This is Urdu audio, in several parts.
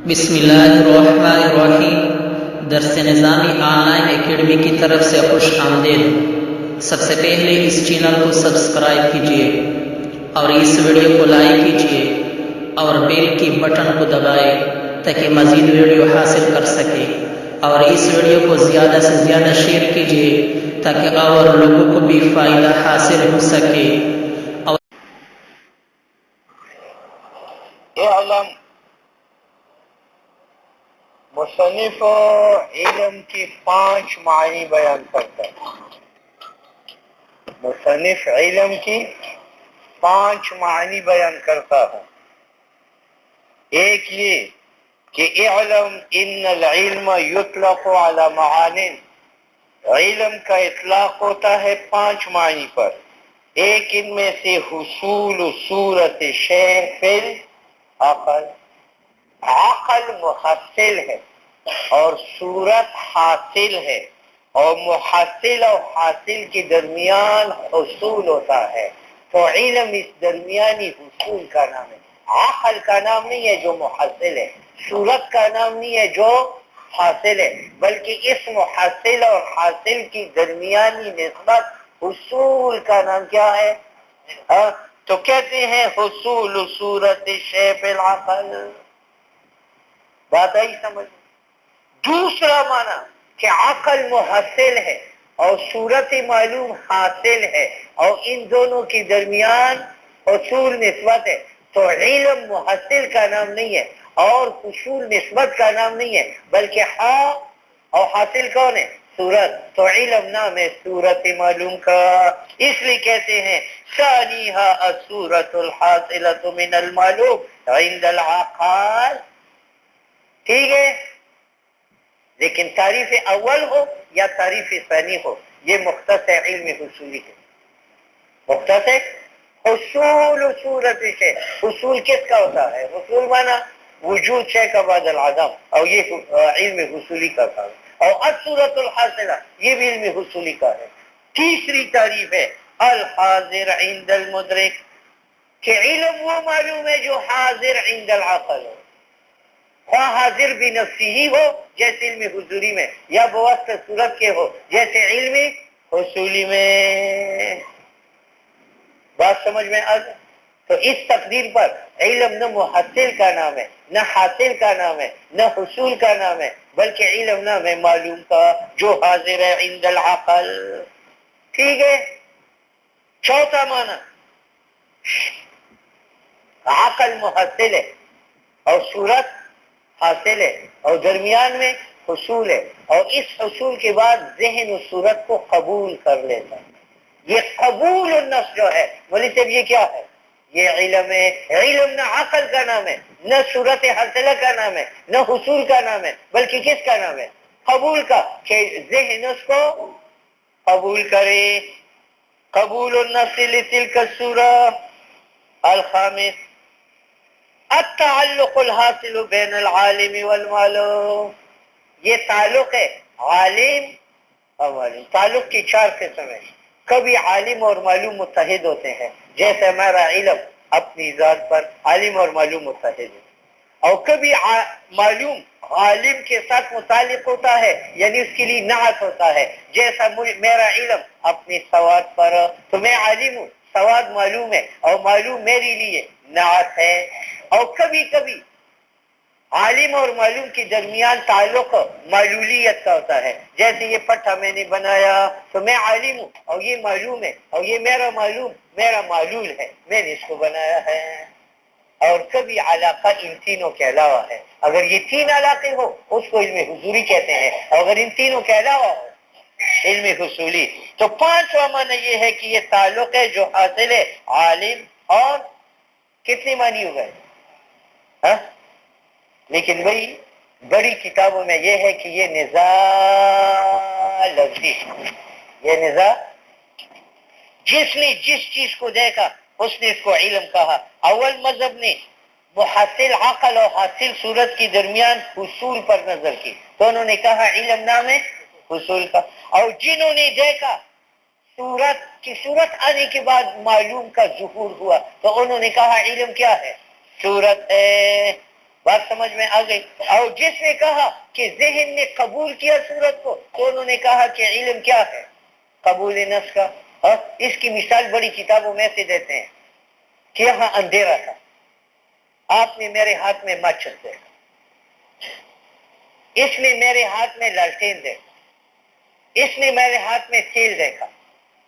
بسم اللہ الرحمن الرحیم۔ درس نظامی آن لائن اکیڈمی کی طرف سے خوش آمدید۔ سب سے پہلے اس چینل کو سبسکرائب کیجیے اور اس ویڈیو کو لائک کیجیے اور بیل کی بٹن کو دبائیں تاکہ مزید ویڈیو حاصل کر سکے، اور اس ویڈیو کو زیادہ سے زیادہ شیئر کیجیے تاکہ اور لوگوں کو بھی فائدہ حاصل ہو سکے۔ اعلم، مصنف علم کی 5 معنی بیان کرتا ہے۔ مصنف علم کی 5 معنی بیان کرتا ہے۔ ایک یہ کہ اعلم ان العلم یطلق علی معانی، علم کا اطلاق ہوتا ہے 5 معنی پر۔ ایک ان میں سے حصول صورت شیء فی العقل، عقل محصل ہے اور صورت حاصل ہے، اور محصل اور حاصل کے درمیان حصول ہوتا ہے، تو علم اس درمیانی حصول کا نام ہے۔ عقل کا نام نہیں ہے جو محصل ہے، صورت کا نام نہیں ہے جو حاصل ہے، بلکہ اس محصل اور حاصل کی درمیانی نسبت حصول کا نام کیا ہے؟ تو کہتے ہیں حصول صورت شیء فی العقل۔ بات آئی سمجھ؟ دوسرا معنی کہ عقل محصل ہے اور صورت معلوم حاصل ہے، اور ان دونوں کے درمیان حصول نسبت ہے، تو علم محصل کا نام نہیں ہے اور حصول نسبت کا نام نہیں ہے، بلکہ اور حاصل کون ہے؟ صورت، تو علم نام ہے صورت معلوم کا۔ اس لیے کہتے ہیں ثانیھا الصورۃ الحاصلۃ من المعلوم عند العقل، ٹھیک ہے؟ لیکن تعریف اول ہو یا تعریف ثانی ہو، یہ مختص علم حصولی ہے۔ مختص حصول صورت سے، حصول کس کا ہوتا ہے؟ حصول مانا وجود شے کا بعد العدم، اور یہ علم حصولی کا کام ہے۔ اور الصورت الحاصلہ، یہ بھی علم حصولی کا ہے۔ تیسری تعریف ہے الحاضر عند المدرک، کہ علم وہ معلوم ہے جو حاضر عند العقل ہو، خواہ حاضر بھی نفسی ہی ہو جیسے علم حضوری میں، یا بواسطہ صورت کے ہو جیسے علم حصولی میں۔ بات سمجھ میں آ گئی؟ تو اس تقدیر پر علم نہ محصل کا نام ہے، نہ حاصل کا نام ہے، نہ حصول کا نام ہے، بلکہ علم نام ہے معلوم کا جو حاضر ہے عند العقل، ٹھیک ہے؟ چوتھا معنی، عقل محصل ہے اور صورت حاصل ہے اور درمیان میں حصول ہے، اور اس حصول کے بعد ذہن اس صورت کو قبول کر لیتا ہے۔ یہ قبول النفس جو ہے مولی صاحب، یہ کیا ہے؟ یہ علم ہے۔ علم نہ عقل کا نام ہے، نہ صورت حاصلہ کا نام ہے، نہ حصول کا نام ہے، بلکہ کس کا نام ہے؟ قبول کا، کہ ذہن اس کو قبول کرے۔ قبول النفس لتلک الصورہ۔ الخامس التعلق الحاصل بین العالم والمعلوم، یہ تعلق ہے عالم اور معلوم۔ تعلق کی 4 قسم ہے۔ کبھی عالم اور معلوم متحد ہوتے ہیں، جیسے ہمارا علم اپنی ذات پر عالم اور معلوم متحد ہے، اور کبھی معلوم عالم کے ساتھ متعلق ہوتا ہے، یعنی اس کے لیے نعت ہوتا ہے، جیسا میرا علم اپنی سواد پر، تو میں عالم ہوں، سواد معلوم ہے، اور معلوم میرے لیے نعت ہے۔ اور کبھی کبھی عالم اور معلوم کے درمیان تعلق معلولیت کا ہوتا ہے، جیسے یہ پٹھا میں نے بنایا تو میں عالم ہوں اور یہ معلوم ہے، اور یہ میرا معلوم میرا معلول ہے، میں نے اس کو بنایا ہے۔ اور کبھی علاقہ ان تینوں کے علاوہ ہے، اگر یہ 3 علاقے ہو اس کو علم حضوری کہتے ہیں، اور اگر ان تینوں کے علاوہ ہو علم حصولی۔ تو 5واں معنی یہ ہے کہ یہ تعلق ہے جو حاصل ہے عالم اور کتنی معنی ہو گئے؟ لیکن بھئی بڑی کتابوں میں یہ ہے کہ یہ نزاع لفظی، یہ نزاع، جس نے جس چیز کو دیکھا اس نے اس کو علم کہا۔ اول مذہب نے محصل عقل اور حاصل صورت کی درمیان حصول پر نظر کی، تو انہوں نے کہا علم نام ہے حصول کا، اور جنہوں نے دیکھا صورت کی، صورت آنے کے بعد معلوم کا ظہور ہوا، تو انہوں نے کہا علم کیا ہے؟ صورت ہے۔ بات سمجھ میں آ گئی؟ اور جس نے کہا کہ ذہن نے قبول کیا صورت کو، تو انہوں نے کہا کہ علم کیا ہے؟ قبول نفس کا۔ اور اس کی مثال بڑی کتابوں میں سے دیتے ہیں کہ یہاں اندھیرا تھا، آپ نے میرے ہاتھ میں ماچس دیکھا، اس نے میرے ہاتھ میں لالٹین دیکھا، اس نے میرے ہاتھ میں تیل دیکھا،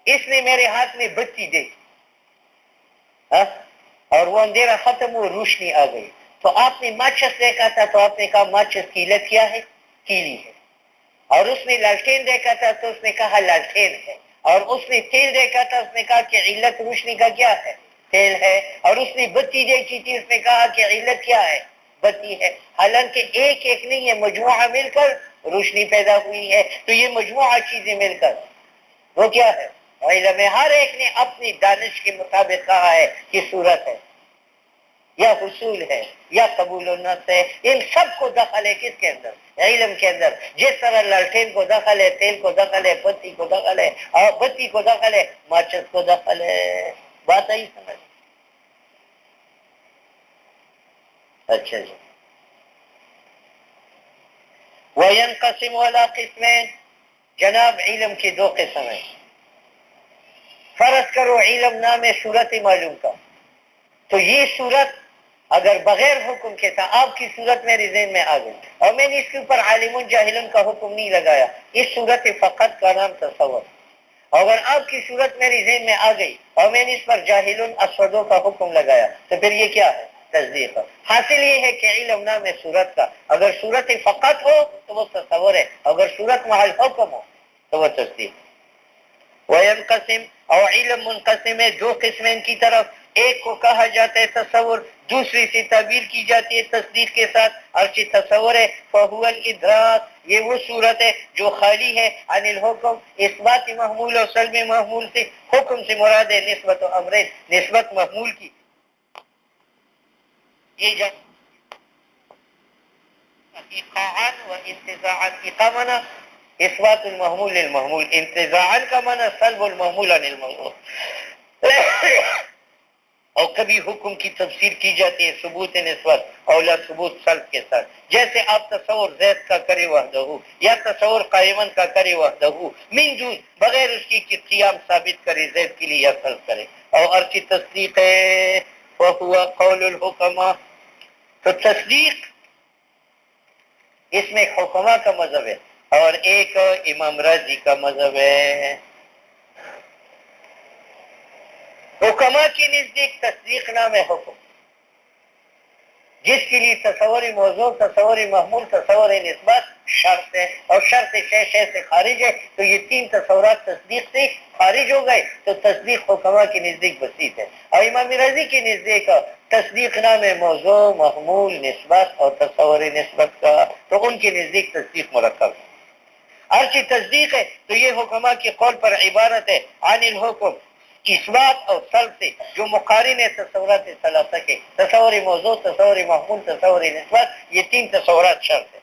اس نے میرے ہاتھ میں بتی دیکھی، اور وہ اندھیرا ختم ہوا، روشنی آ گئی۔ تو آپ نے ماچس دیکھا تھا تو آپ نے کہا ماچس کی علت کیا ہے؟ کیلی ہے۔ اور اس نے لالٹین دیکھا تھا تو اس نے کہا لالٹین ہے۔ اور اس نے تیل دیکھا تھا، اس نے کہا کہ علت روشنی کا کیا ہے؟ تیل ہے۔ اور اس نے بتی دیکھی تھی، اس نے کہا کہ علت کیا ہے؟ بتی ہے۔ حالانکہ ایک ایک نہیں ہے، مجموعہ مل کر روشنی پیدا ہوئی ہے۔ تو یہ مجموعہ چیزیں مل کر وہ کیا ہے؟ علم ہے۔ ہر ایک نے اپنی دانش کے مطابق کہا ہے کہ صورت ہے یا حصول ہے یا قبول النفس ہے۔ ان سب کو دخل ہے کس کے اندر؟ علم کے اندر۔ جس طرح لالٹین کو دخل ہے، تیل کو دخل ہے، بتی کو دخل ہے، اور بتی کو دخل ہے، ماچس کو دخل ہے۔ بات آئی سمجھ؟ اچھا جی۔ وَيَنْقَسِمُ عَلَىٰ قِسْمَيْنِ، جناب علم کی دو قسم ہیں۔ فرض کرو علم نام ہے صورت معلوم کا، تو یہ صورت اگر بغیر حکم کے تھا، آپ کی صورت میرے ذہن میں آ گئی اور میں نے اس کے اوپر عالم جاہلن کا حکم نہیں لگایا، اس صورت فقط کا نام تصور۔ اگر آپ کی صورت میری ذہن میں آ گئی اور میں نے اس پر جاہلن اسودوں کا حکم لگایا، تو پھر یہ کیا ہے؟ تصدیق۔ حاصل یہ ہے کہ علم نام ہے صورت کا، اگر صورت فقط ہو تو وہ تصور ہے، اگر صورت محل حکم ہو تو وہ تصدیق۔ وَيَنْقَسِمْ، اور علم منقسم ہے دو قسمیں کی طرف، ایک کو کہا جاتا ہے تصور، دوسری سے تعبیر کی جاتی ہے تصدیق کے ساتھ۔ ارچہ تصور ہے فَهُوَ الْإِدْرَاكُ، یہ وہ صورت ہے جو خالی ہے عن الحکم، اثبات محمول اور سلب محمول سے۔ حکم سے مراد ہے نسبت و امرین، نسبت محمول کی یہ ایقاعاً و انتزاعاً۔ ایقاع معنی اثبات المحمول للمحمول، انتزاعاً کا معنی سلب المحمول عن المحمول۔ اور کبھی حکم کی تفسیر کی جاتی ہے ثبوت نسبت اور لا ثبوت سلب کے ساتھ، جیسے آپ تصور زید کا کرے وحدہ یا تصور قائمن کا کرے وحدہ من دون، بغیر اس کی کہ قیام ثابت کرے زید کے لیے یا سلب کرے۔ اور ارچی تصدیق ہے وَهُوَ قول الحکماء، تو تصدیق اس میں حکماء کا مذہب ہے اور ایک امام رازی کا مذہب ہے۔ حکماء کی نزدیک تصدیق نام ہے حکم، جس کے لیے تصوری موضوع، تصوری محمول، تصور نسبت شرط ہے، اور شرط شے سے خارج ہے، تو یہ تین تصورات تصدیق سے خارج ہو گئے، تو تصدیق حکماء کی نزدیک بسیط ہے۔ اور امام رازی کی نزدیک تصدیق نام ہے موضوع، محمول، نسبت اور تصور نسبت کا، تو ان کی نزدیک تصدیق مرکب ہے۔ ہر چیز تصدیق ہے تو یہ حکماء کے قول پر عبارت ہے عن الحکم، اثبات اور سلب سے، جو مقارن ہے تصورات ثلاثہ کے، تصور موضوع، تصور محمول، تصور نسبت، یہ تین تصورات شرط ہے۔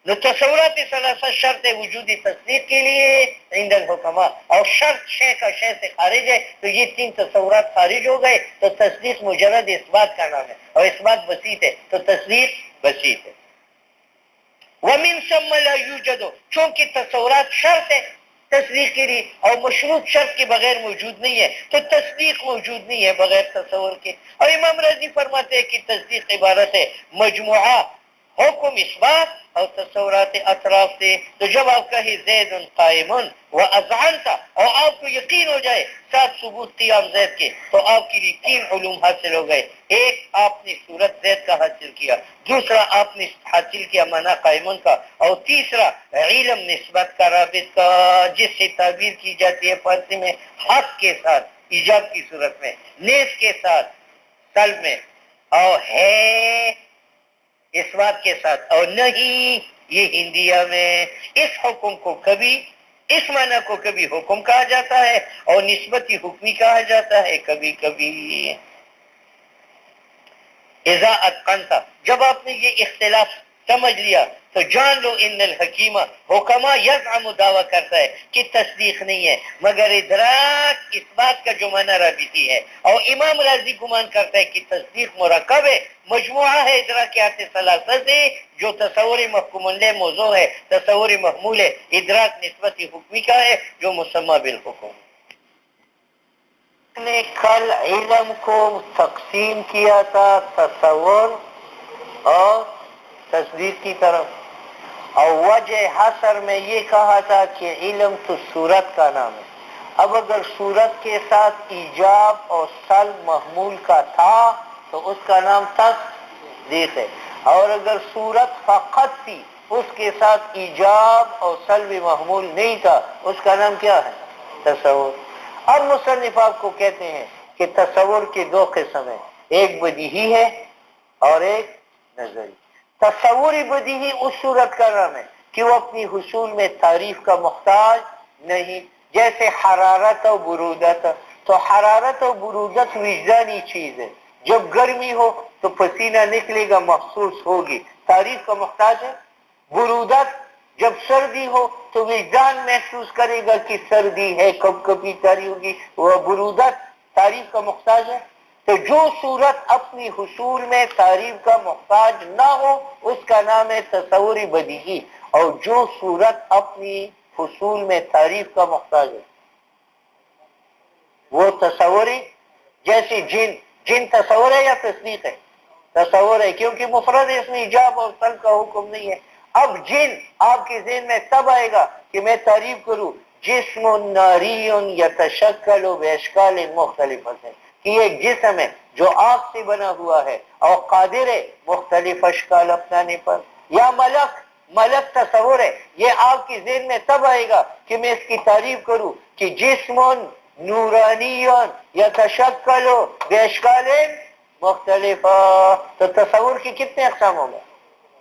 نو تصورات ثلاثہ شرط ہے وجودی تصدیق کے لیے عند الحکماء، اور شرط شے کا شے سے خارج ہے، تو یہ تین تصورات خارج ہو گئے، تو تصدیق مجرد اثبات کا نام ہے، اور اثبات بسیط ہے تو تصدیق بسیط ہے۔ وَمِن ثم لا يوجد، چونکہ تصورات شرط ہے تصدیق کے لیے اور مشروط شرط کے بغیر موجود نہیں ہے، تو تصدیق موجود نہیں ہے بغیر تصور کے۔ اور امام رازی فرماتے ہیں کہ تصدیق عبارت ہے مجموعہ حکم اثبات اور تصورات اطراف سے۔ تو جب آپ کہیں زید قائم و اذعنتا، اور آپ کو یقین ہو جائے ساتھ ثبوت قیام زید کے، تو آپ کے لیے تین علوم حاصل ہو گئے۔ ایک آپ نے صورت زید کا حاصل کیا، دوسرا آپ نے حاصل کیا معنی قائمن کا، اور تیسرا علم نسبت کا رابط کا، جس سے تعبیر کی جاتی ہے فارسی میں حق کے ساتھ ایجاب کی صورت میں، نیز کے ساتھ سلب میں، اور ہے اثبات کے ساتھ، اور نہیں یہ ہندیہ میں۔ اس حکم کو کبھی اس معنی کو کبھی حکم کہا جاتا ہے اور نسبتی حکمی کہا جاتا ہے کبھی کبھی۔ اذا اتقنت، جب آپ نے یہ اختلاف سمجھ لیا تو جان لو ان الحکیمہ حکما یزعم دعویٰ کرتا ہے کہ تصدیق نہیں ہے مگر ادراک اس بات کا جو معنی رابطی ہے، اور امام راضی گمان کرتا ہے کہ تصدیق مرکب ہے، مجموعہ ہے ادراکیات ثلاثہ سے جو تصور محکوم علیہ موضوع ہے، تصور محمول ہے، ادراک نسبت حکمی کا ہے جو مسمى بالحکم۔ نے کل علم کو تقسیم کیا تھا تصور اور تصدیق کی طرف، اور وجہ حصر میں یہ کہا تھا کہ علم تو صورت کا نام ہے۔ اب اگر صورت کے ساتھ ایجاب اور سلب محمول کا تھا تو اس کا نام تصدیق ہے، اور اگر صورت فقط تھی اس کے ساتھ ایجاب اور سلب محمول نہیں تھا اس کا نام کیا ہے؟ تصور۔ اب مصنف آپ کو کہتے ہیں کہ تصور کے دو قسم ہیں، ایک بدیہی ہے اور ایک نظری۔ تصوری بدیہی اس صورت کا نام ہے کہ وہ اپنی حصول میں تعریف کا محتاج نہیں، جیسے حرارت و برودت۔ تو حرارت و برودت وجدانی چیز ہے، جب گرمی ہو تو پسینہ نکلے گا، محسوس ہوگی، تعریف کا محتاج ہے۔ برودت جب سردی ہو تو وجدان محسوس کرے گا کہ سردی ہے، کب کبھی تاری ہوگی، وہ برودت تعریف کا محتاج ہے۔ تو جو صورت اپنی حصول میں تعریف کا محتاج نہ ہو اس کا نام ہے تصوری بدیہی، اور جو صورت اپنی حصول میں تعریف کا محتاج ہے وہ تصوری۔ جیسے جن تصور ہے یا تصدیق ہے؟ تصور ہے، کیونکہ مفرد ہے، اس میں ایجاب اور سلب کا حکم نہیں ہے۔ اب جن آپ کے ذہن میں تب آئے گا کہ میں تعریف کروں جسم ناری یتشکل باشکال مختلفۃ، کہ یہ ایک جسم ہے جو آگ سے بنا ہوا ہے اور قادر ہے مختلف اشکال اپنانے پر۔ یا ملک تصور ہے، یہ آپ کے ذہن میں تب آئے گا کہ میں اس کی تعریف کروں کہ جسم نورانی یتشکل باشکال مختلفہ۔ تو تصور کی کتنے اقسام ہوں گے؟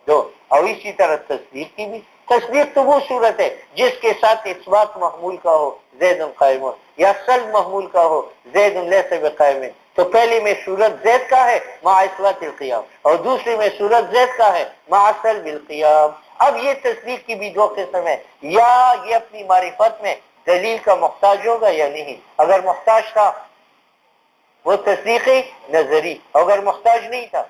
دو۔ اور اسی طرح تصدیق کی بھی، تصدیق تو وہ صورت ہے جس کے ساتھ اثبات محمول کا ہو زید قائم، یا سلب محمول کا ہو زید لیس بقائم۔ تو پہلی میں صورت زید کا ہے مع اثبات القیام، اور دوسری میں صورت زید کا ہے مع سلب القیام۔ اب یہ تصدیق کی بھی دو قسم ہے، یا یہ اپنی معرفت میں دلیل کا محتاج ہوگا یا نہیں، اگر محتاج تھا وہ تصدیقی نظری، اگر محتاج نہیں تھا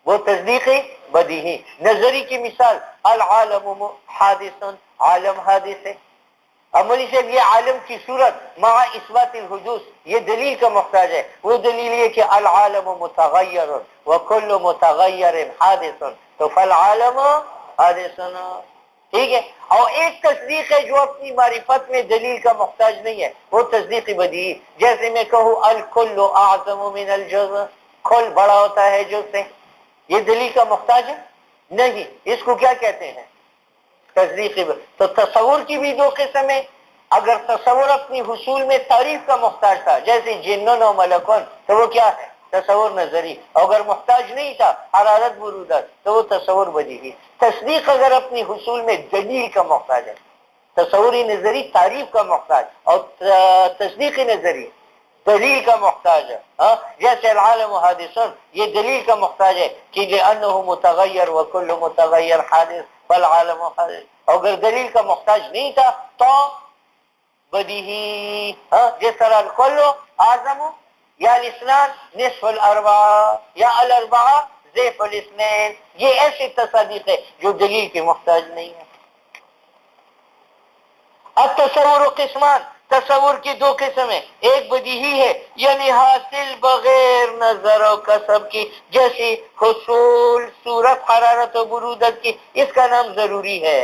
وہ تصدیقی بدیہی۔ نظری کی مثال العالم حادث، عالم حادث ہے۔ عملی سے یہ عالم کی صورت مع اثبات الحدوث یہ دلیل کا محتاج ہے، وہ دلیل یہ کہ العالم متغیر وکل متغیر حادث، تو فالعالم حادث، ٹھیک ہے۔ اور ایک تصدیق ہے جو اپنی معرفت میں دلیل کا محتاج نہیں ہے، وہ تصدیق بدیہی۔ جیسے میں کہوں الکل اعظم من الجزء، کل بڑا ہوتا ہے جز سے، یہ دلیل کا محتاج ہے نہیں، اس کو کیا کہتے ہیں؟ تصدیق۔ تو تصور کی بھی دو قسم ہے، اگر تصور اپنی حصول میں تعریف کا محتاج تھا جیسے جنن و ملکن تو وہ کیا ہے؟ تصور نظری، اگر محتاج نہیں تھا حرارت برودت تو وہ تصور بدیہی۔ تصدیق اگر اپنی حصول میں دلیل کا محتاج ہے، تصوری نظری تعریف کا محتاج، اور تصدیقی نظری دلیل کا محتاج ہے۔ جیسے العالم حادث یہ دلیل کا محتاج ہے کہ لأنه متغیر وکل متغیر حادث فالعالم حادث، اگر دلیل کا محتاج نہیں تھا تو بدیہی۔ جس طرح الکل اعظم یا الاثنان نصف الاربعہ یا الاربعہ ضعف الاثنین، یہ ایسی تصادیق ہے جو دلیل کے محتاج نہیں ہے۔ التصور قسمان، تصور کی دو قسم ہیں، ایک بدیہی ہے یعنی حاصل بغیر نظر و کسب کی، جیسے حصول صورت حرارت و برودت کی، اس کا نام ضروری ہے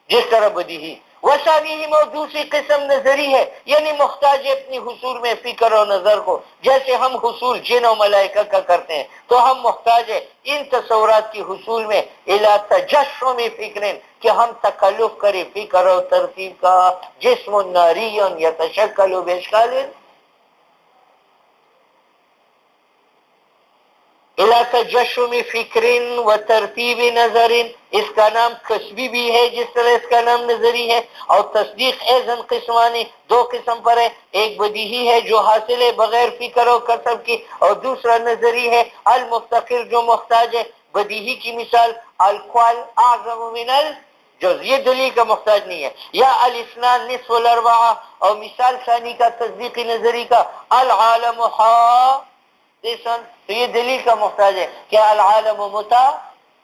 جس طرح بدیہی۔ وثانیہم، اور دوسری قسم نظری ہے یعنی محتاج ہے اپنی حصول میں فکر و نظر کو، جیسے ہم حصول جن و ملائکہ کا کرتے ہیں تو ہم محتاج ہے ان تصورات کی حصول میں الی تجشم فکر، کہ ہم تکلف کریں فکر و ترتیب کا۔ جسم ناری یتشکل باشکال الی تجشم فکر و ترتیب نظر، اس کا نام کسبی بھی ہے جس طرح اس کا نام نظری ہے۔ اور تصدیق ایزن قسمانی، دو قسم پر ہے، ایک بدیہی ہے جو حاصل ہے بغیر فکر و کسب کی، اور دوسرا نظری ہے المفتقر جو محتاج ہے بدیہی کی مثال الکل اعظم من الجز، یہ دلیل کا محتاج نہیں ہے. یا الاسنان نصف الاربعہ، اور مثال ثانی کا تصدیقی نظری کا العالم حادث، تو یہ دلیل کا محتاج ہے. کیا العالم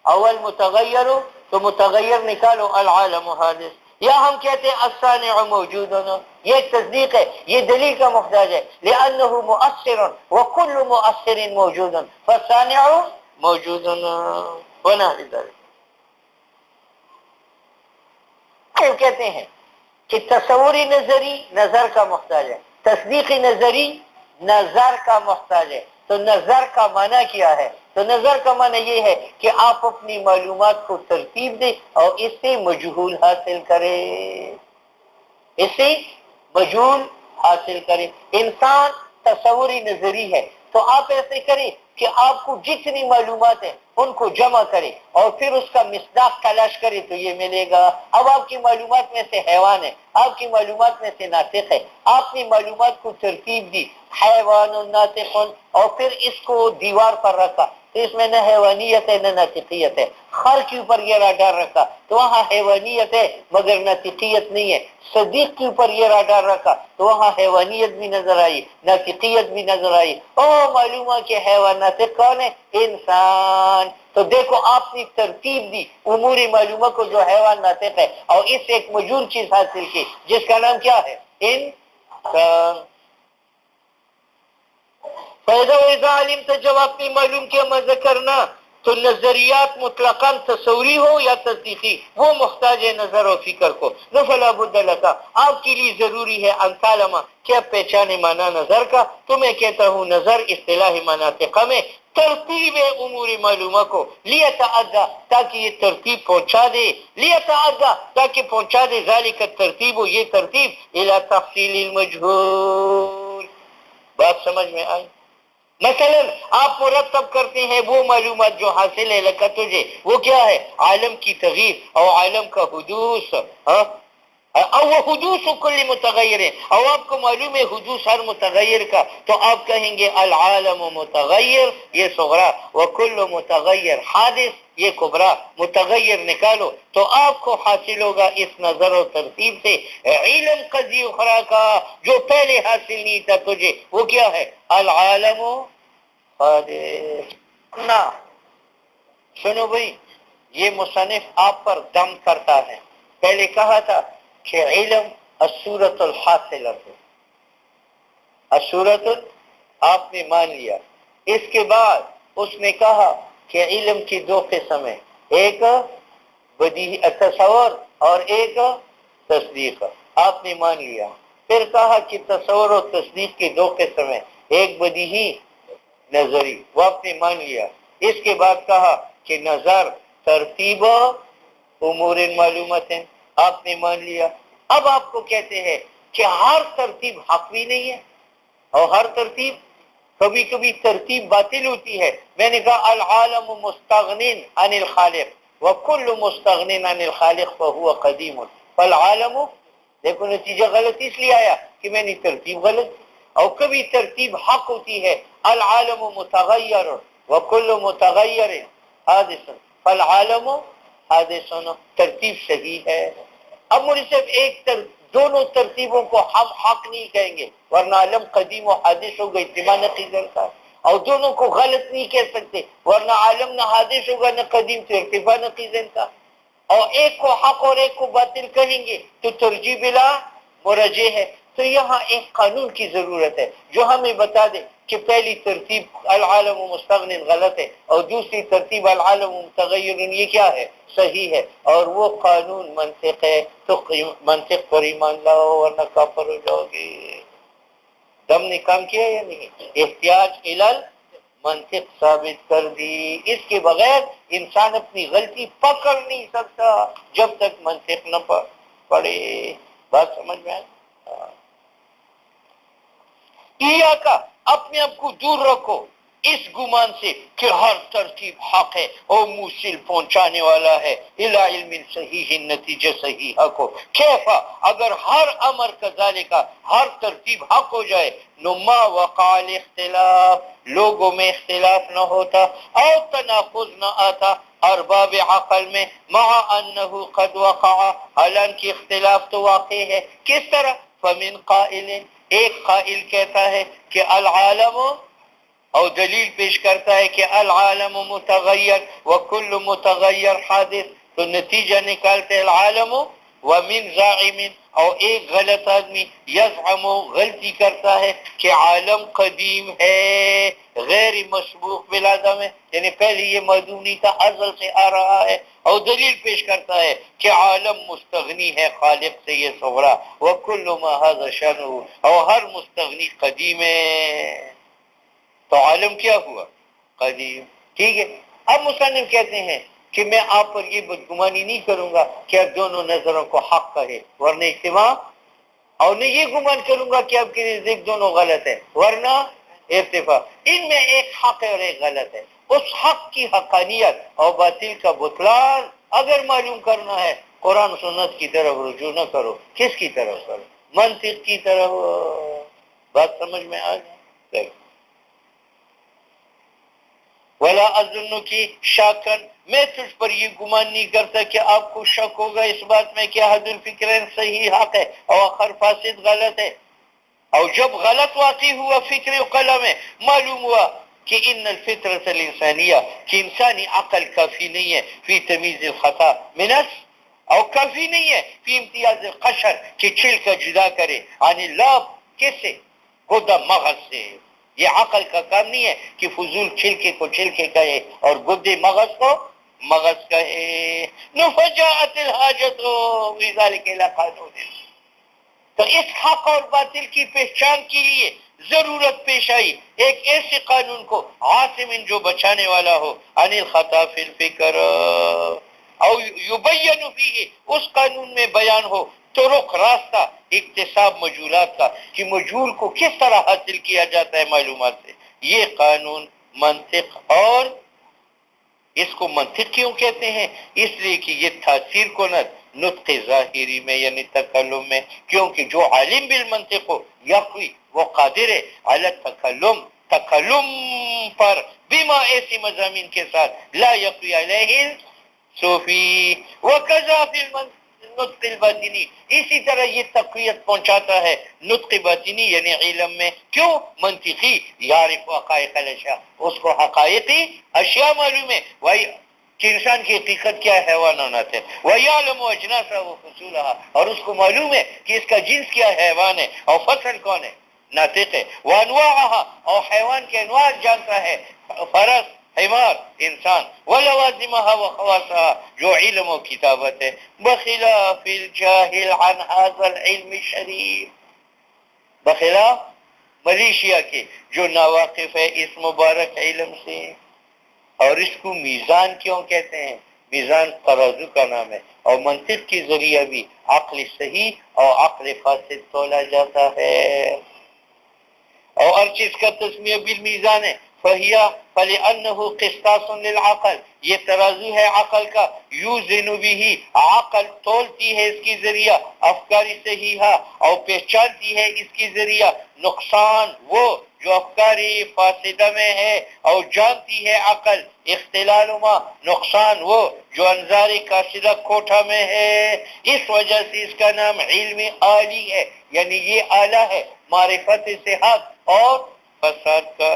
اول متغیر، تو متغیر نکالو العالم حادث. یا ہم کہتے ہیں الصانع موجود ہونا، یہ ایک تصدیق ہے، یہ دلیل کا محتاج ہے. لأنه مؤثر وكل مؤثر موجود فالصانع موجود ونحو ذلك. ہم کہتے ہیں کہ تصوری نظری نظر کا محتاج ہے، تصدیقی نظری نظر کا محتاج ہے. تو نظر کا معنی کیا ہے؟ تو نظر کا معنی یہ ہے کہ آپ اپنی معلومات کو ترتیب دیں اور اس سے مجہول حاصل کریں، اس سے مجہول حاصل کریں. انسان تصوری نظری ہے، تو آپ ایسے کریں کہ آپ کو جتنی معلومات ہیں ان کو جمع کریں اور پھر اس کا مصداق تلاش کریں تو یہ ملے گا. اب آپ کی معلومات میں سے حیوان ہے، آپ کی معلومات میں سے ناطق ہے، آپ نے معلومات کو ترتیب دی حیوان ناطق، اور پھر اس کو دیوار پر رکھا تو اس میں نہ حیوانیت ہے نہ ناطقیت ہے. خر کے اوپر یہ راڈار رکھا تو وہاں حیوانیت ہے مگر ناطقیت نہیں ہے. صدیق کے اوپر یہ راڈار رکھا تو وہاں حیوانیت بھی نظر آئی، ناطقیت بھی نظر آئی. معلوم ہے کہ حیوان ناطق کون ہے؟ انسان. تو دیکھو آپ نے ترتیب دی امور معلومہ کو جو حیوان ناطق ہے، اور اس سے ایک مجہول چیز حاصل کی جس کا نام کیا ہے؟ انسان. فَإِذَا عَلِمْتَ، جب آپ نے معلوم کیا ماذا کرنا، تو نظریات مطلقاً تصوری ہو یا تصدیقی وہ محتاج ہے نظر و فکر کو. فَلَا بُدَّ لَكَ، آپ کے لیے ضروری ہے ان تعلم، کیا پہچانے معنی نظر کا. تو میں کہتا ہوں نظر اصطلاح مناطق میں ترتیب امور معلومہ کو لیتعدى، تاکہ یہ ترتیب پہنچا دے، لیتعدى تاکہ پہنچا دے ذالک الترتیب، یہ ترتیب الى تفصیل المجہول. بات سمجھ میں آئی؟ مثلا آپ مرتب کرتے ہیں وہ معلومات جو حاصل ہے لکا تجھے، وہ کیا ہے؟ عالم کی تغییر اور عالم کا حدوث، او وہ حدوث کل متغیر ہے، اور آپ کو معلوم ہے حدوث ہر متغیر کا، تو آپ کہیں گے العالم متغیر، یہ صغرا، وکل متغیر حادث، یہ کبرا. متغیر نکالو تو آپ کو حاصل ہوگا اس نظر و ترتیب سے علم قضی اخرى کا جو پہلے حاصل نہیں تھا تجھے. وہ کیا ہے؟ العالم حادث. نا سنو بھئی، یہ مصنف آپ پر دم کرتا ہے. پہلے کہا تھا کہ علم الصورت الحاصلہ، الصورت آپ نے مان لیا. اس کے بعد اس نے کہا کہ علم کی دو قسم ہیں، ایک بدیہی تصور اور ایک تصدیق، آپ نے مان لیا. پھر کہا کہ تصور اور تصدیق کی دو قسم ہیں، ایک بدیہی نظری، وہ آپ نے مان لیا. اس کے بعد کہا کہ نظر ترتیب امور معلومات ہیں، آپ نے مان لیا. اب آپ کو کہتے ہیں کہ ہر ترتیب حق بھی نہیں ہے، اور ہر ترتیب کبھی کبھی ترتیب باطل ہوتی ہے. میں نے کہا العالم مستغن عن الخالق وکل مستغن عن الخالق فهو قدیم. فالعالم، دیکھو نتیجہ غلط اس لیے آیا کہ میں نے ترتیب غلط. اور کبھی ترتیب حق ہوتی ہے، العالم متغیر وکل متغیر حادث فالعالم حادث، ترتیب صحیح ہے. اب مجھے صرف دونوں ترتیبوں کو ہم حق نہیں کہیں گے ورنہ عالم قدیم و حادث ہوگا، اتباع نقیزن کا. اور دونوں کو غلط نہیں کہہ سکتے ورنہ عالم نہ حادث ہوگا نہ قدیم، تو ارتفاع نقیزن کا. اور ایک کو حق اور ایک کو باطل کہیں گے تو ترجیح بلا مرجح ہے. تو یہاں ایک قانون کی ضرورت ہے جو ہمیں بتا دے کہ پہلی ترتیب العالم مستغن غلط ہے اور دوسری ترتیب العالم متغیر یہ کیا ہے؟ صحیح ہے. اور وہ قانون منطق ہے. تو منطق پر ایمان لاؤ ورنہ کافر ہو جاؤ گے. دم نے کام کیا یا نہیں؟ احتیاج الال منطق ثابت کر دی. اس کے بغیر انسان اپنی غلطی پکڑ نہیں سکتا جب تک منطق نہ پڑے. بات سمجھ میں آئے؟ کا اپنے آپ کو دور رکھو اس گمان سے کہ ہر ترتیب حق ہے اور موصل پہنچانے والا ہے الی علم صحیح نتیجہ صحیح کو کیفا اگر ہر امر کذالک ہر ترتیب حق ہو جائے نما وقع الاختلاف لوگوں میں اختلاف نہ ہوتا اور تناقض نہ آتا ارباب عقل میں مع انه قد وقع حالانکہ اختلاف تو واقع ہے کس طرح فمن قائل ایک قائل کہتا ہے کہ العالم اور دلیل پیش کرتا ہے کہ العالم متغیر وکل متغیر حادث تو نتیجہ نکالتے العالم ومن زاعم اور ایک غلط آدمی یزعم غلطی کرتا ہے کہ عالم قدیم ہے غیر مسبوق بالعدم ہے یعنی پہلے یہ معدوم نہیں تھا ازل سے آ رہا ہے اور دلیل پیش کرتا ہے کہ عالم مستغنی ہے خالق سے یہ صغرا وکل ما هذا شانه اور ہر مستغنی قدیم ہے تو عالم کیا ہوا قدیم ٹھیک ہے اب مصنف کہتے ہیں کہ میں آپ پر یہ بدگمانی نہیں کروں گا کہ آپ دونوں نظروں کو حق کہے ورنہ اجتماع اور نہیں یہ گمان کروں گا کہ آپ کے نزدیک دونوں غلط ہے ورنہ ارتفاع ان میں ایک حق ہے اور ایک غلط ہے اس حق کی حقانیت اور باطل کا بطلان اگر معلوم کرنا ہے قرآن سنت کی طرف رجوع نہ کرو کس کی طرف کرو منطق کی طرف بات سمجھ میں آ گئی ولا اظن کی شاکن میں تجھ پر یہ گمان نہیں کرتا کہ آپ کو شک ہوگا اس بات میں کہ حد الفکرین صحیح حق ہے اور آخر فاسد غلط ہے اور جب غلط واقع ہوا فکر و قلم میں معلوم ہوا کہ ان الفطرت الانسانیہ کہ انسانی عقل کافی نہیں ہے فی تمیز الخطا منس اور کافی نہیں ہے فی امتیاز القشر کہ چھل کا جدا کرے عن اللہ کس سے گدا مغز سے یہ عقل کا کام نہیں ہے کہ فضول چھلکے کو چھلکے کہے اور گدے مغز کو مغز کہے نفجاءت الحاجت بذلك الى قانون تو اس حق اور باطل کی پہچان کے لیے ضرورت پیش آئی ایک ایسے قانون کو عاصم جو بچانے والا ہو عن الخطا فی الفکر اور یبین فیہ اس قانون میں بیان ہو طرق راستہ اکتساب مجہولات کا کہ مجہول کو کس طرح حاصل کیا جاتا ہے معلومات سے یہ قانون منطق اور اس کو منطق کیوں کہتے ہیں اس لیے کہ یہ تاثیر کو نہ نطق ظاہری میں یعنی تکلم میں کیونکہ جو عالم بالمنطق ہو یقوی وہ قادر ہے علی تکلم پر بما ایسی مضامین کے ساتھ لا یقوی علیہ صوفی وکذا فی نطق الباطنی اسی طرح یہ تقویت پہنچاتا ہے نطق باطنی یعنی علم میں کیوں منطقی یعرف حقائق الاشیاء اس کو حقائقی اشیاء معلوم ہے وہی کہ انسان کی حقیقت کیا ہے حیوانات ہے وَيَعْلَمُ أَجْنَاسَهُ وَفُصُولَهَا اور اس کو معلوم ہے کہ اس کا جنس کیا حیوان ہے اور فصل کون ہے ناطق ہے وَأَنْوَاعَهَا اور حیوان کے انواع جانتا ہے فرس حمار انسان وَلَوَازِمَهَا وَخَوَاصَهَا جو علم و کتابت ہے بخلاف الجاہل عن هذا العلم الشریف بخلاف ملیشیا کے جو ناواقف ہے اس مبارک علم سے اور اس کو میزان کیوں کہتے ہیں میزان ترازو کا نام ہے اور منطق کی ذریعہ بھی عقل صحیح اور عقل فاسد تولا جاتا ہے اور ہر چیز کا تسمیہ بالمیزان ہے فَلِأَنَّهُ قِسْطَاسٌ لِلْعَقْلِ یہ ترازو ہے عقل کا یوزن بھی عقل تولتی ہے اس کی ذریعہ افکاری صحیحہ اور پہچانتی ہے اس کی ذریعہ نقصان وہ جو افکاری فاسدہ میں ہے اور جانتی ہے عقل اختلال ما نقصان وہ جو انظار کاسدہ کوٹھا میں ہے اس وجہ سے اس کا نام علم عالی ہے یعنی یہ آلہ ہے معرفت صحت اور فساد کا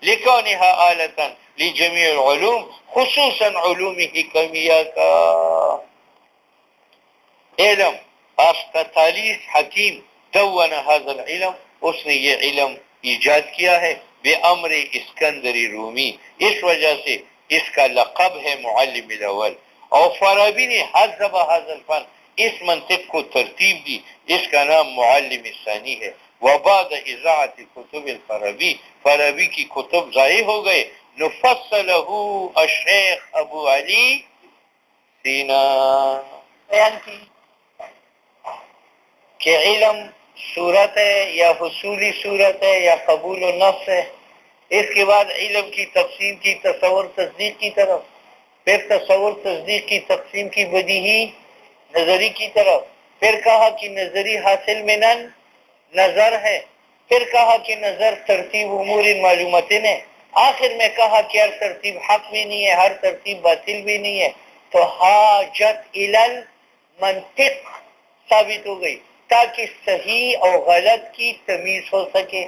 لکونها آلتا لجميع العلوم خصوصا علوم حکمیہ کا علم آفتالیس حکیم دون هذا العلم اس نے یہ علم ایجاد کیا ہے بے امر اسکندری رومی اس وجہ سے اس کا لقب ہے معلم الاول اور فارابی نے حذب هذا الفن اس منطق کو ترتیب دی اس کا نام معلم الثانی ہے وبعد اذاعت کتب الفارابی فارابی کی کتب ضائع ہو گئے نفصلہ الشیخ ابو علی سینا بیان کی کہ علم صورت ہے یا حصولی صورت ہے یا قبول و نفس ہے اس کے بعد علم کی تقسیم کی تصور تصدیق کی طرف، پھر تصور تصدیق کی تقسیم کی بدیہی نظری کی طرف، پھر کہا کہ نظری حاصل منن نظر ہے، پھر کہا کہ نظر ترتیب امور معلوماتن ہے، آخر میں کہا کہ ہر ترتیب حق بھی نہیں ہے، ہر ترتیب باطل بھی نہیں ہے. تو حاجت الال منطق ثابت ہو گئی تاکہ صحیح اور غلط کی تمیز ہو سکے.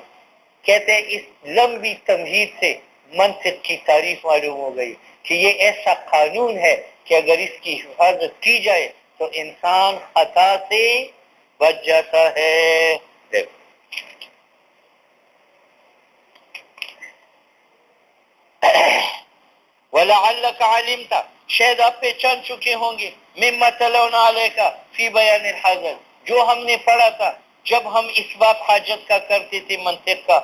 کہتے ہیں اس لمبی تمہید سے منطق کی تعریف معلوم ہو گئی کہ یہ ایسا قانون ہے کہ اگر اس کی حفاظت کی جائے تو انسان خطا سے بچ جاتا ہے. دیکھو وَلَعَلَّكَ عَلِمْتَ شاید آپ پہچان چکے ہوں گے مما تلونا علیکَ فی بیان الحاجت جو ہم نے پڑھا تھا جب ہم اس بات حاجت کا کرتے تھے منطق کا،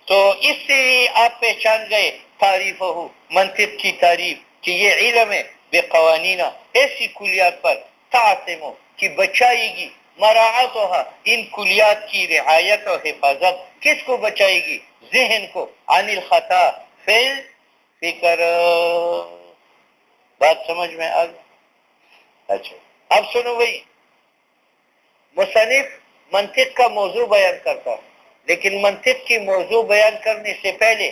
تو اس سے آپ پہچان گئے تعریف ہو منطق کی تعریف کہ یہ علم ہے بے قوانین ایسی کلیات پر تعصمو کی بچائے گی مراعاتها ان کلیات کی رعایت و حفاظت. کس کو بچائے گی؟ ذہن کو عن الخطا فی فکر. بات سمجھ میں آ گئی؟ اچھا اب سنو بھائی، مصنف منطق کا موضوع بیان کرتا ہے لیکن منطق کی موضوع بیان کرنے سے پہلے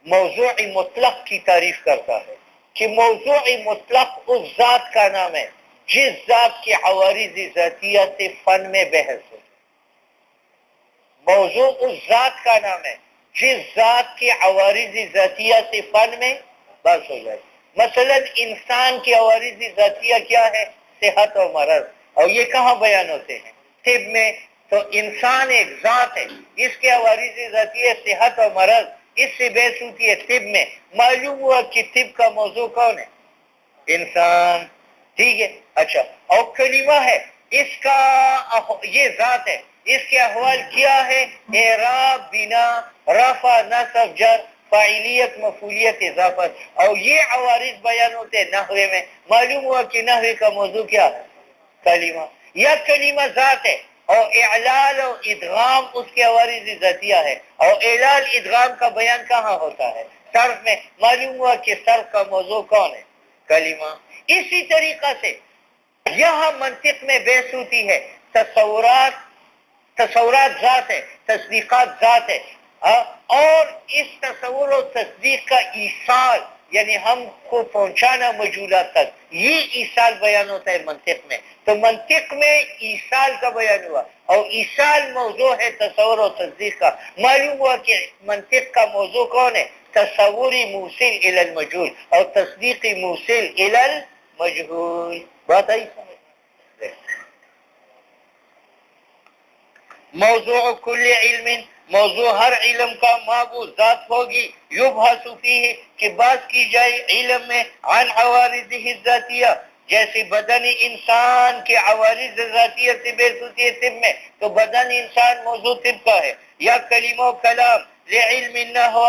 موضوع مطلق کی تعریف کرتا ہے کہ موضوع مطلق اس ذات کا نام ہے جس ذات کے عوارض ذاتیہ سے فن میں بحث ہے. موضوع اس ذات کا نام ہے جس ذات کے عوارض ذاتیہ سے فن میں بحث ہو جائے. مثلا انسان کے عوارض ذاتیہ کیا ہے؟ صحت اور مرض. اور یہ کہاں بیان ہوتے ہیں؟ طب میں. تو انسان ایک ذات ہے، اس کے عوارض ذاتیہ صحت اور مرض، اس سے بحث ہوتی ہے طب میں. معلوم ہوا کہ طب کا موضوع کون ہے؟ انسان. ٹھیک ہے. اچھا اور کلمہ ہے اس کا یہ ذات ہے، اس کے احوال کیا ہے؟ اعراب بنا رفع نصب جر فاعلیت مفعولیت اضافت. اور یہ عوارض بیان ہوتے ہیں نحوے میں. معلوم ہوا کہ نحوے کا موضوع کیا؟ کلمہ. یا کلمہ ذات ہے اور اعلال اور ادغام اس کے عوارض ذاتیہ ہے. اور اعلال ادغام کا بیان کہاں ہوتا ہے؟ صرف میں. معلوم ہوا کہ صرف کا موضوع کون ہے؟ کلمہ. اسی طریقہ سے یہاں منطق میں بحث ہوتی ہے تصورات ذات ہے، تصدیقات ذات ہے، اور اس تصور و تصدیق کا ایصال یعنی ہم کو پہنچانا موجودات تک، یہ ایصال بیان ہوتا ہے منطق میں. تو منطق میں ایصال کا بیان ہوا اور ایصال موضوع ہے تصور و تصدیق کا. معلوم ہوا کہ منطق کا موضوع کون ہے؟ تصوری موصل الی المجهول اور تصدیقی موصل الی المجهول. بات آئی سمجھ؟ موضوع کل علم موضوع ہر علم کا معبود ذات ہوگی یبحث فیہ کہ بات کی جائے علم میں عن عوارضہ الذاتیہ جیسے بدن انسان کے عوارض ذاتیہ سے بحث ہوتی ہے طب میں تو بدن انسان موضوع طب کا ہے. یا کلمہ و کلام لعلم النحو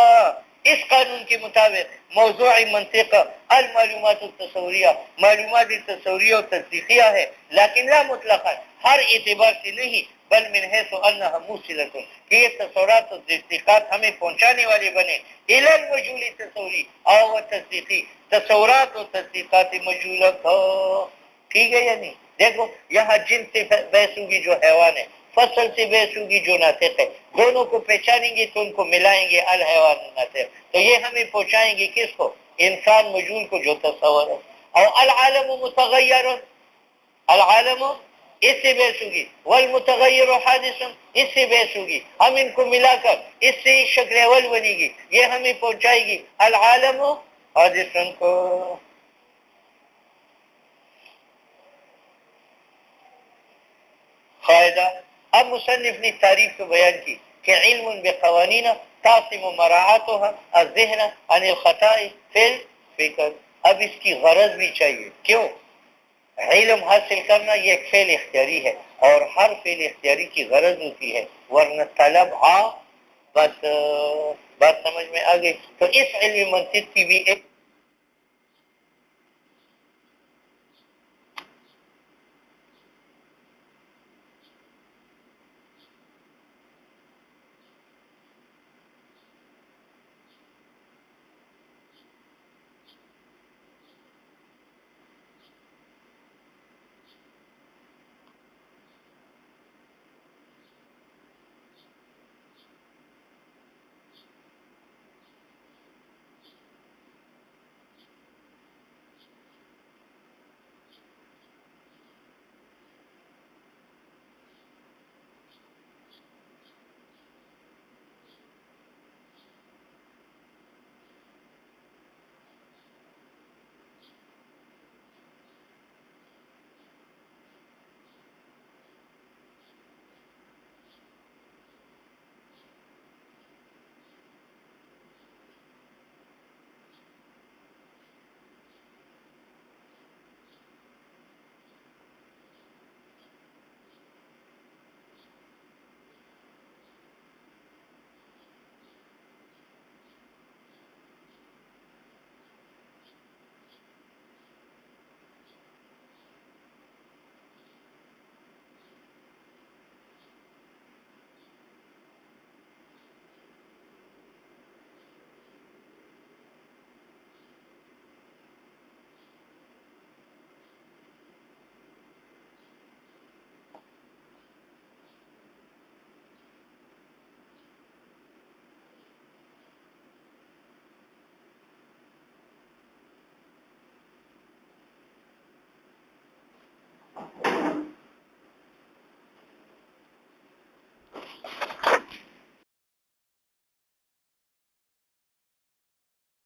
اس قانون کے مطابق موضوع منطق المعلومات التصوریہ معلومات تصوریہ و تصدیقیہ ہے لیکن لا مطلقا ہر اعتبار سے نہیں بل من حیث انہا موصلۃ کہ یہ تصورات و تصدیقات ہمیں پہنچانے والے بنے الی المجهول تصوری اور تصدیقی تصورات و تصدیقات مجهولت ہو. ٹھیک ہے یا نہیں؟ دیکھو یہاں جن سے بحث ہوگی جو حیوان ہے، فصل سے بحث ہوگی جو ناطق ہے، دونوں کو پہچانیں گے تو ان کو ملائیں گے الحیوان ناطق. تو یہ ہمیں پہنچائیں گے کس کو؟ انسان مجهول کو جو تصور ہے. اور العالم متغیر العالم اس سے بحث ہوگی والمتغیر حادث اس سے بحث ہوگی. ہم ان کو ملا کر اس سے شکل اول بنے گی، یہ ہمیں پہنچائے گی العالم حادث کو. فائدہ اب مصنف نے تعریف کو بیان کی کہ علم بقوانین تعصم مراعاتها الذہن عن الخطاء فی الفکر. اب اس کی غرض بھی چاہیے. کیوں؟ علم حاصل کرنا یہ ایک فعل اختیاری ہے اور ہر فعل اختیاری کی غرض ہوتی ہے ورنہ طلب بس. بات سمجھ میں آ گئی؟ تو اس علم منطق کی بھی ایک